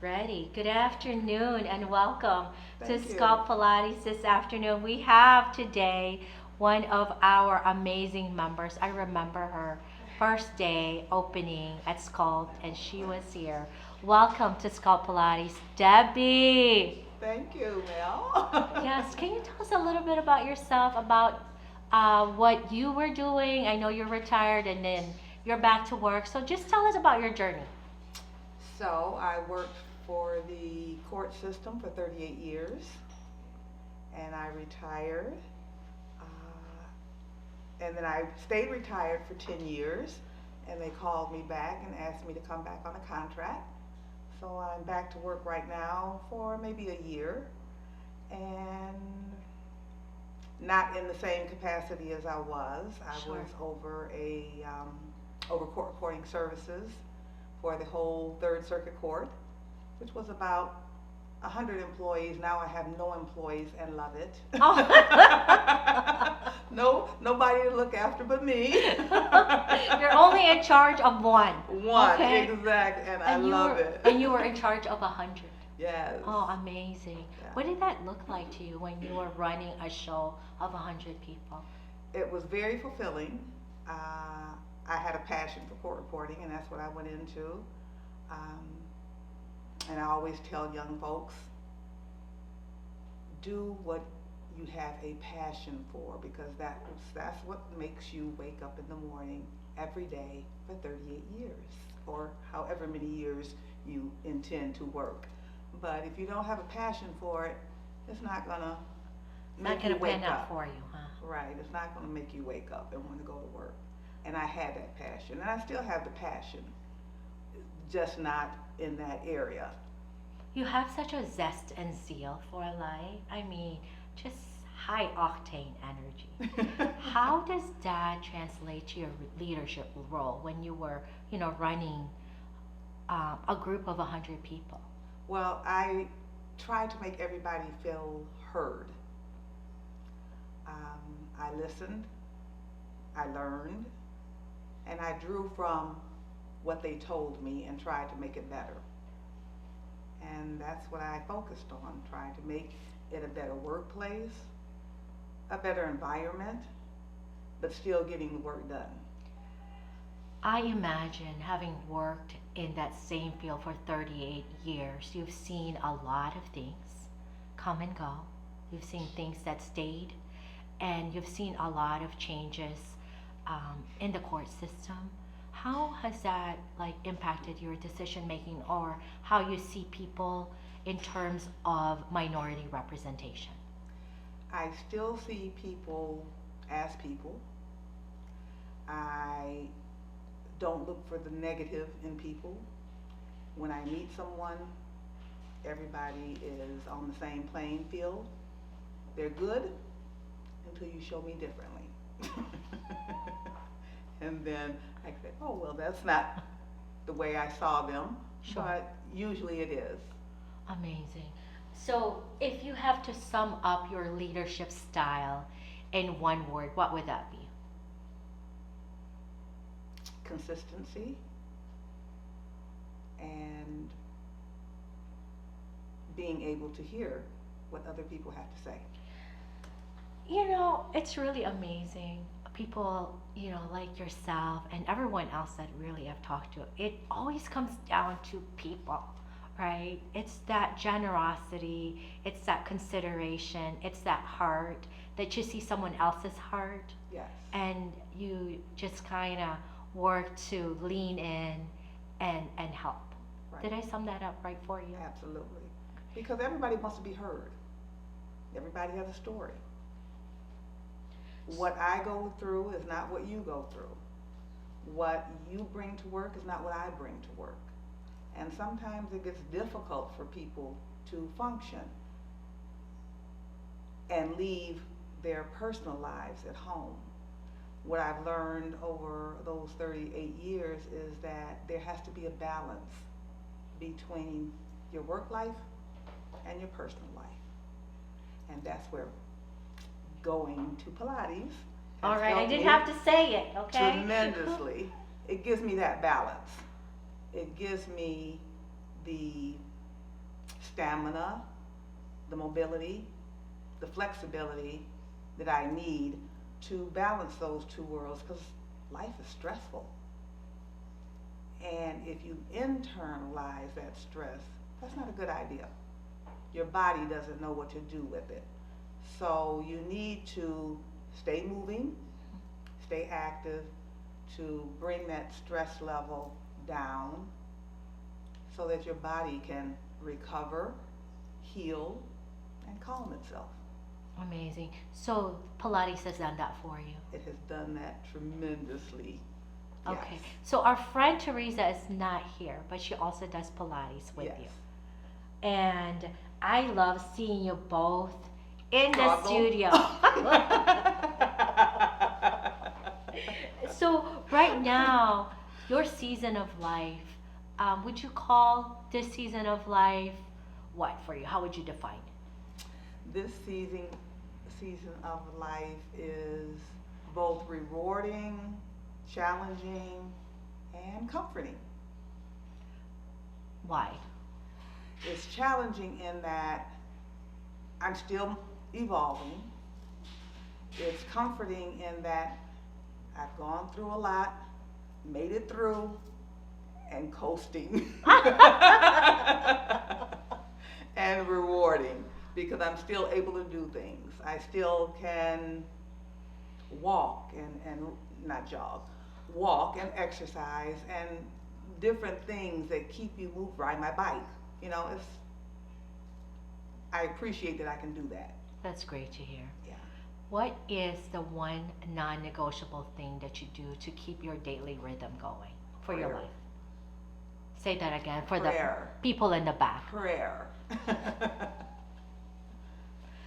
Ready. Good afternoon and welcome to Thank you. Sculpt Pilates this afternoon. We have today one of our amazing members. I remember her first day opening at Sculpt and she was here. Welcome to Sculpt Pilates, Debbie. Thank you, Mel. Yes, can you tell us a little bit about yourself, about what you were doing? I know you're retired and then you're back to work. So just tell us about your journey. So I worked for the court system for 38 years, and I retired. And then I stayed retired for 10 years, and they called me back and asked me to come back on a contract. So I'm back to work right now for maybe a year, and not in the same capacity as I was. I Sure. was over court reporting services for the whole Third Circuit Court, which was about 100 employees. Now I have no employees and love it. Oh. No, nobody to look after but me. You're only in charge of one. One, Okay. exact, and I And you love were, it. and you were in charge of 100. Yes. Oh, amazing. Yeah. What did that look like to you when you were running a show of 100 people? It was very fulfilling. I had a passion for court reporting, and that's what I went into. Um, and I always tell young folks, do what you have a passion for, because that's what makes you wake up in the morning every day for 38 years, or however many years you intend to work. But if you don't have a passion for it, it's not gonna It's not make going you to wake pan out up. for you, huh? Right, it's not gonna make you wake up and want to go to work. And I had that passion, and I still have the passion, just not in that area. You have such a zest and zeal for life. I mean, just high octane energy. How does that translate to your leadership role when you were, running a group of 100 people? Well, I try to make everybody feel heard. I listened, I learned, and I drew from what they told me and tried to make it better. And that's what I focused on, trying to make it a better workplace, a better environment, but still getting the work done. I imagine, having worked in that same field for 38 years, you've seen a lot of things come and go. You've seen things that stayed, and you've seen a lot of changes in the court system. How has that impacted your decision making, or how you see people in terms of minority representation? I still see people as people. I don't look for the negative in people. When I meet someone, everybody is on the same playing field. They're good until you show me differently. And then I say, oh, well, that's not the way I saw them, Sure. but usually it is. Amazing. So, if you have to sum up your leadership style in one word, what would that be? Consistency and being able to hear what other people have to say. It's really amazing. People, like yourself and everyone else that really I've talked to, it always comes down to people, right? It's that generosity, it's that consideration, it's that heart that you see someone else's heart Yes. and you just kind of work to lean in and help. Right. Did I sum that up right for you? Absolutely. Because everybody wants to be heard. Everybody has a story. What I go through is not what you go through. What you bring to work is not what I bring to work. And sometimes it gets difficult for people to function and leave their personal lives at home. What I've learned over those 38 years is that there has to be a balance between your work life and your personal life. And that's where going to Pilates All has right, I helped didn't me have to say it, okay? tremendously. It gives me that balance. It gives me the stamina, the mobility, the flexibility that I need to balance those two worlds, because life is stressful. And if you internalize that stress, that's not a good idea. Your body doesn't know what to do with it. So you need to stay moving, stay active to bring that stress level down so that your body can recover, heal, and calm itself. Amazing. So Pilates has done that for you. It has done that tremendously. Okay. Yes. So our friend Teresa is not here, but she also does Pilates with Yes. you. And I love seeing you both in the Struggle. studio. So right now, your season of life, would you call this season of life what for you? How would you define it? This season of life is both rewarding, challenging, and comforting. Why? It's challenging in that I'm still evolving. It's comforting in that I've gone through a lot, made it through, and coasting. And rewarding because I'm still able to do things. I still can walk and not jog, walk and exercise and different things that keep you moving. Ride my bike. You know, I appreciate that I can do that. That's great to hear. Yeah. What is the one non-negotiable thing that you do to keep your daily rhythm going for your Prayer. life? Say that again for Prayer. the people in the back. Prayer.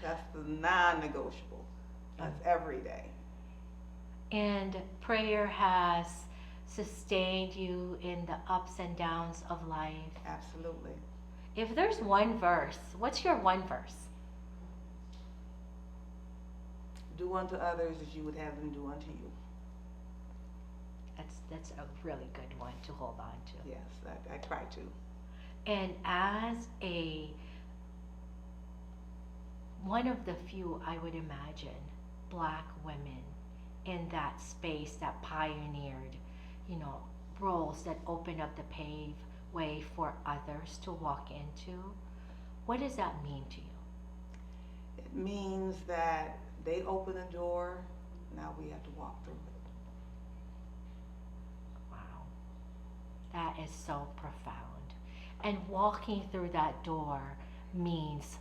That's the non-negotiable. That's every day. And prayer has sustained you in the ups and downs of life. Absolutely. If there's one verse, what's your one verse? Do unto others as you would have them do unto you. That's a really good one to hold on to. Yes, I try to. And as one of the few, I would imagine, black women in that space that pioneered, roles that opened up the way for others to walk into, what does that mean to you? It means that they open a door, now we have to walk through it. Wow. That is so profound. And walking through that door means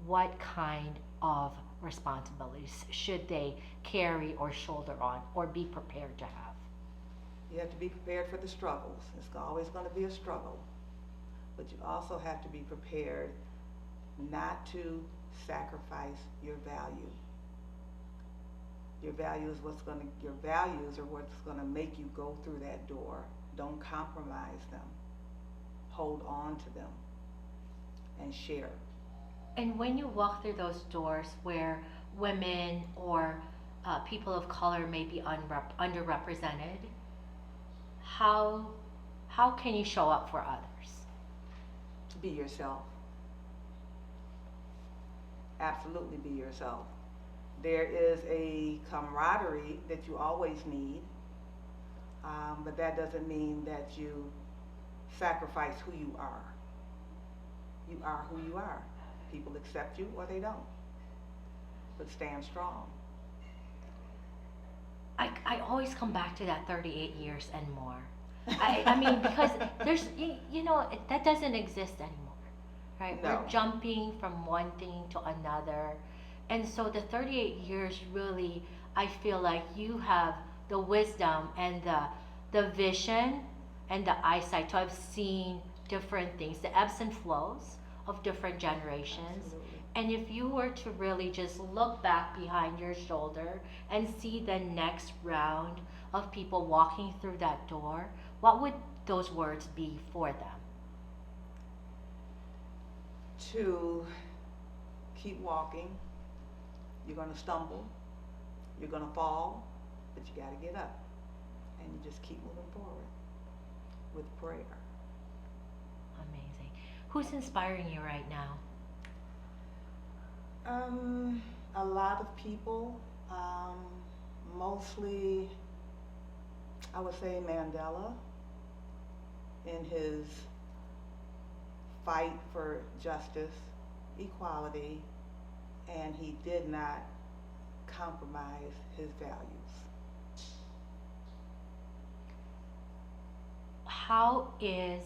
what kind of responsibilities should they carry or shoulder on or be prepared to have? You have to be prepared for the struggles. It's always going to be a struggle. But you also have to be prepared not to sacrifice your value. Your values are what's going to make you go through that door. Don't compromise them. Hold on to them and share. And when you walk through those doors where women or people of color may be underrepresented, how can you show up for others? To be yourself. Absolutely be yourself. There is a camaraderie that you always need, but that doesn't mean that you sacrifice who you are. You are who you are. People accept you or they don't. But stand strong. I always come back to that 38 years and more. I mean, because there's, that doesn't exist anymore, right? No. We're jumping from one thing to another. And so the 38 years really, I feel like you have the wisdom and the vision and the eyesight to have seen different things, the ebbs and flows of different generations. Absolutely. And if you were to really just look back behind your shoulder and see the next round of people walking through that door, what would those words be for them? To keep walking. You're going to stumble. You're going to fall. But you got to get up. And you just keep moving forward with prayer. Amazing. Who's inspiring you right now? A lot of people, mostly, I would say Mandela in his fight for justice, equality, and he did not compromise his values. How is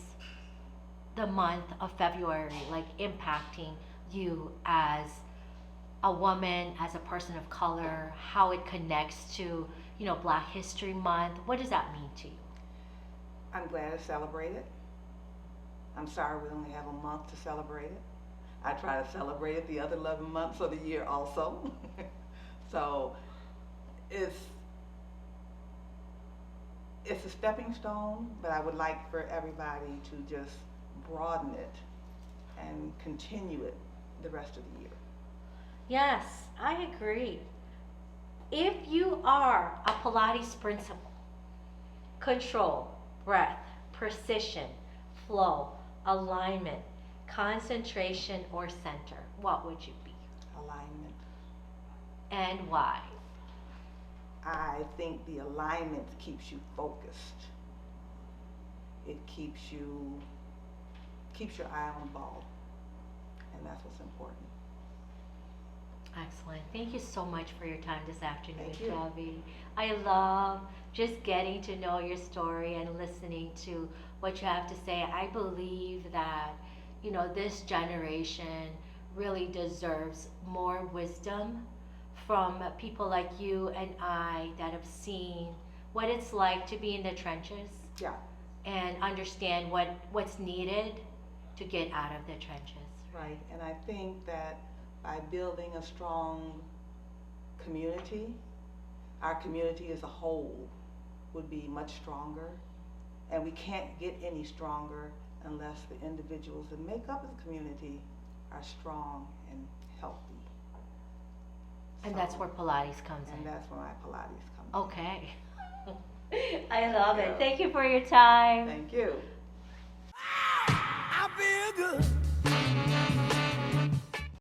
the month of February like impacting you as a woman, as a person of color, how it connects to, Black History Month? What does that mean to you? I'm glad it's celebrated. I'm sorry we only have a month to celebrate it. I try to celebrate it the other 11 months of the year also. So it's a stepping stone, but I would like for everybody to just broaden it and continue it the rest of the year. Yes, I agree. If you are a Pilates principal, control, breath, precision, flow, alignment, concentration, or center, what would you be? Alignment. And why? I think the alignment keeps you focused. It keeps your eye on the ball, and that's what's important. Excellent. Thank you so much for your time this afternoon, Thank you. Gabby. I love just getting to know your story and listening to what you have to say. I believe that, this generation really deserves more wisdom from people like you and I that have seen what it's like to be in the trenches Yeah, and understand what's needed to get out of the trenches. right. And I think that by building a strong community, our community as a whole would be much stronger. And we can't get any stronger unless the individuals that make up the community are strong and healthy. And that's where Pilates comes And in. that's where my Pilates comes Okay. I love Yeah. it. Thank you for your time. in. Thank you. I feel good.